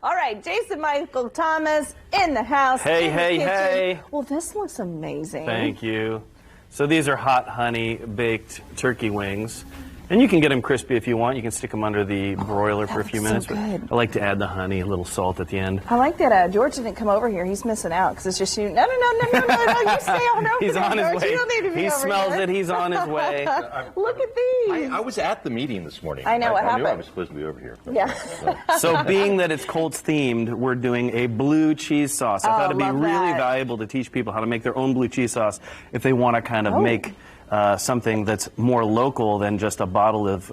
All right, Jason Michael Thomas in the house. Hey, in the hey, kitchen. hey. Well, this looks amazing. Thank you. So these are hot honey baked turkey wings. And you can get them crispy if you want. You can stick them under the broiler for a few minutes. So good. I like to add the honey, a little salt at the end. I like that George didn't come over here. He's missing out because it's just you. No, you stay on over He's there, on his George. way. You don't need to be He over smells here. it. He's on his way. Look at these. I was at the meeting this morning. I know what I knew I happened. was supposed to be over here. Yeah. So being that it's Colts themed, we're doing a blue cheese sauce. I thought it'd be love really that. valuable to teach people how to make their own blue cheese sauce if they want to kind of make something that's more local than just a bottle of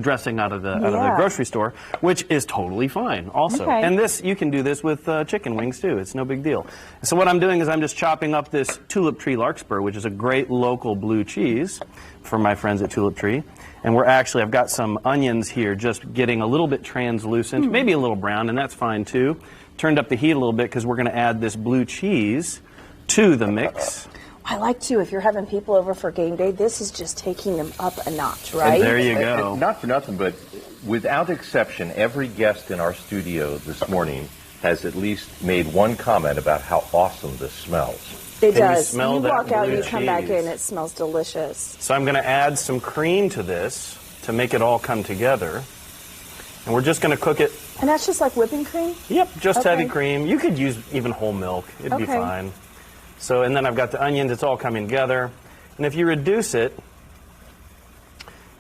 dressing out of the grocery store, which is totally fine also. Okay. And this, you can do this with chicken wings too. It's no big deal. So what I'm doing is I'm just chopping up this Tulip Tree Larkspur, which is a great local blue cheese from my friends at Tulip Tree. And I've got some onions here just getting a little bit translucent, maybe a little brown, and that's fine too. Turned up the heat a little bit because we're going to add this blue cheese to the mix. I like to, if you're having people over for game day, this is just taking them up a notch, right? And there you go. And not for nothing, but without exception, every guest in our studio this morning has at least made one comment about how awesome this smells. It Can you does. smell You that walk out, blue you come back cheese? in, it smells delicious. So I'm going to add some cream to this to make it all come together. And we're just going to cook it. And that's just like whipping cream? Yep, just Okay. heavy cream. You could use even whole milk. It'd be Okay. fine. So, and then I've got the onions. It's all coming together. And if you reduce it,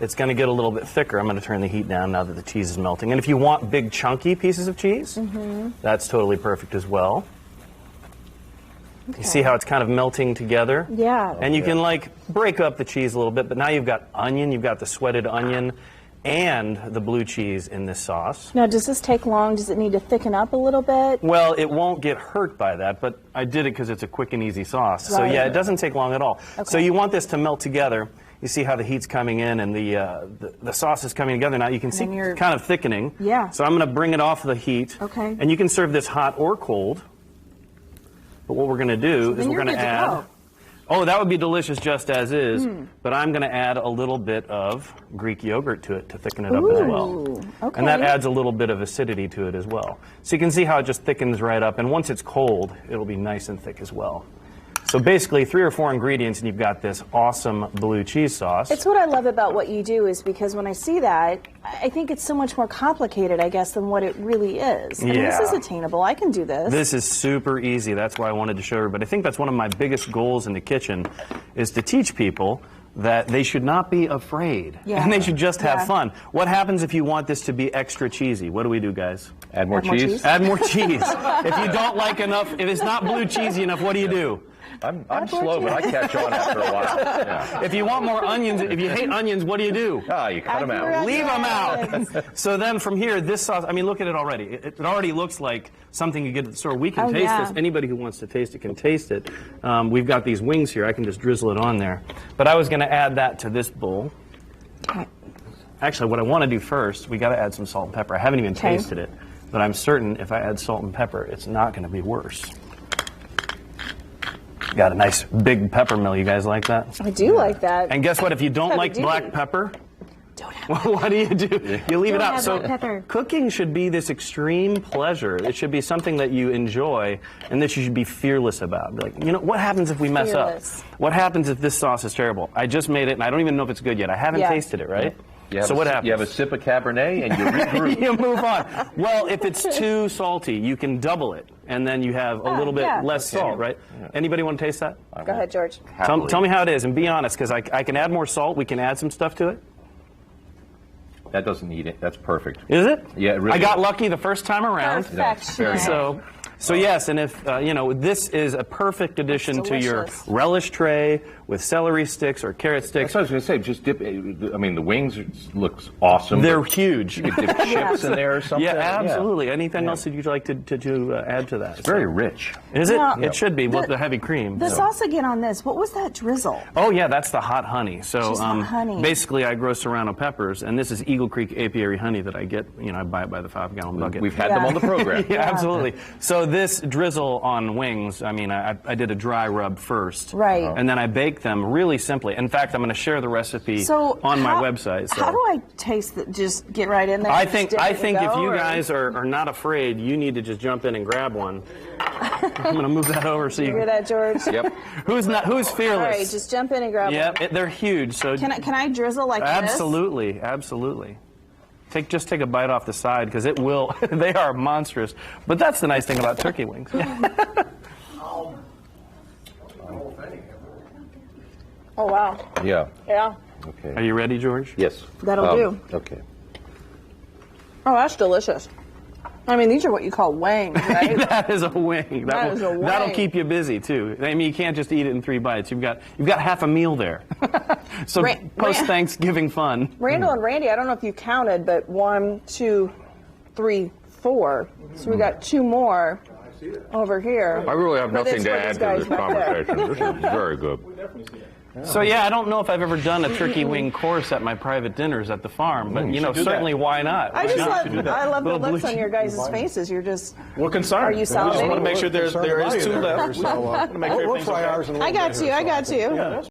it's going to get a little bit thicker. I'm going to turn the heat down now that the cheese is melting. And if you want big chunky pieces of cheese, that's totally perfect as well. You see how it's kind of melting together? Yeah. And you can like break up the cheese a little bit, but now you've got onion, you've got the sweated onion and the blue cheese in this sauce. Now, does this take long? Does it need to thicken up a little bit? Well, it won't get hurt by that, but I did it because it's a quick and easy sauce. So Right. yeah, it doesn't take long at all. Okay. So you want this to melt together. You see how the heat's coming in and the sauce is coming together. Now you can see then you're- kind of thickening. Yeah. So I'm going to bring it off the heat. Okay. And you can serve this hot or cold. But what we're going to do is then we're you're going to good to add... go. Oh, that would be delicious just as is, but I'm going to add a little bit of Greek yogurt to it to thicken it up as well. Ooh, okay. And that adds a little bit of acidity to it as well. So you can see how it just thickens right up, and once it's cold, it'll be nice and thick as well. So basically 3 or 4 ingredients and you've got this awesome blue cheese sauce. It's what I love about what you do is because when I see that, I think it's so much more complicated, I guess, than what it really is. I mean, this Yeah. is attainable. I can do this. This is super easy. That's why I wanted to show everybody. I think that's one of my biggest goals in the kitchen is to teach people that they should not be afraid. Yeah. And they should just have Yeah. fun. What happens if you want this to be extra cheesy? What do we do, guys? Add more Add more cheese? cheese? Add more cheese. If you don't like enough, if it's not blue cheesy enough, what do you do? I'm slow, but I catch on after a while. Yeah. If you want more onions, if you hate onions, what do you do? Ah, you cut them out. Leave them out. So then from here, this sauce, I mean, look at it already. It already looks like something you get at the store. We can Oh, taste yeah. this. Anybody who wants to taste it can taste it. We've got these wings here. I can just drizzle it on there. But I was going to add that to this bowl. Okay. Actually, what I want to do first, we got to add some salt and pepper. I haven't even Okay. tasted it, but I'm certain if I add salt and pepper, it's not going to be worse. Got a nice big pepper mill. You guys like that? I do like that. And guess what? If you don't Heavy like duty. black pepper, Don't have well, what do? You leave it Don't out. have So black pepper. cooking should be this extreme pleasure. It should be something that you enjoy and that you should be fearless about. Be like, you know, what happens if we mess Fearless. up? What happens if this sauce is terrible? I just made it and I don't even know if it's good yet. I haven't Yeah. tasted it, right? You So what happens? You have a sip of Cabernet and you regroup. You move on. Well, if it's too salty, you can double it, and then you have a little bit yeah. less salt, right? Anybody want to taste that? Go ahead, George. Tell me how it is, and be honest, because I can add more salt. We can add some stuff to it. That doesn't need it. That's perfect. Is it? Yeah, it really I got is. lucky the first time around. Perfection. So yes, and if this is a perfect addition to your delicious. relish tray with celery sticks or carrot sticks. That's what I was going to say. Just dip. I mean, the wings looks awesome. They're huge. You could dip chips in there or something. Yeah, absolutely. Anything else that you'd like to add to that? It's very rich. Is it? Now, It should be with the heavy cream. The so. sauce again on this, what was that drizzle? Oh yeah, that's the hot honey. So Just hot honey. basically, I grow serrano peppers, and this is Eagle Creek apiary honey that I get. You know, I buy it by the 5-gallon bucket. We've had them on the program. Yeah, absolutely. So this drizzle on wings, I mean, I did a dry rub first. Right. And then I baked them really simply. In fact, I'm going to share the recipe on my website. So. How do I taste it? Just get right in there? I think if you guys are not afraid, you need to just jump in and grab one. I'm going to move that over so you hear that, George? Yep. Who's fearless? All right, just jump in and grab one. Yeah, they're huge. So can I drizzle like this? Absolutely, absolutely. Just take a bite off the side because it will. They are monstrous. But that's the nice thing about turkey wings. Oh wow. Yeah. Yeah. Okay. Are you ready, George? Yes. That'll do. Okay. Oh, that's delicious. I mean, these are what you call wings, right? That is a wing. That is a wing. That'll keep you busy too. I mean, you can't just eat it in 3 bites. You've got half a meal there. So post Thanksgiving fun. Randall and Randy, I don't know if you counted, but 1, 2, 3, 4. So we got 2 more over here. I really have nothing to add to this back conversation. This is very good. So yeah, I don't know if I've ever done a turkey wing course at my private dinners at the farm, but certainly why not? I love the looks on your guys' faces. You're just. We're concerned. Are you salivating? We just want to make sure there is 2 left. So, make sure we'll try ours in a little I got bit you. here, I got you. Yeah.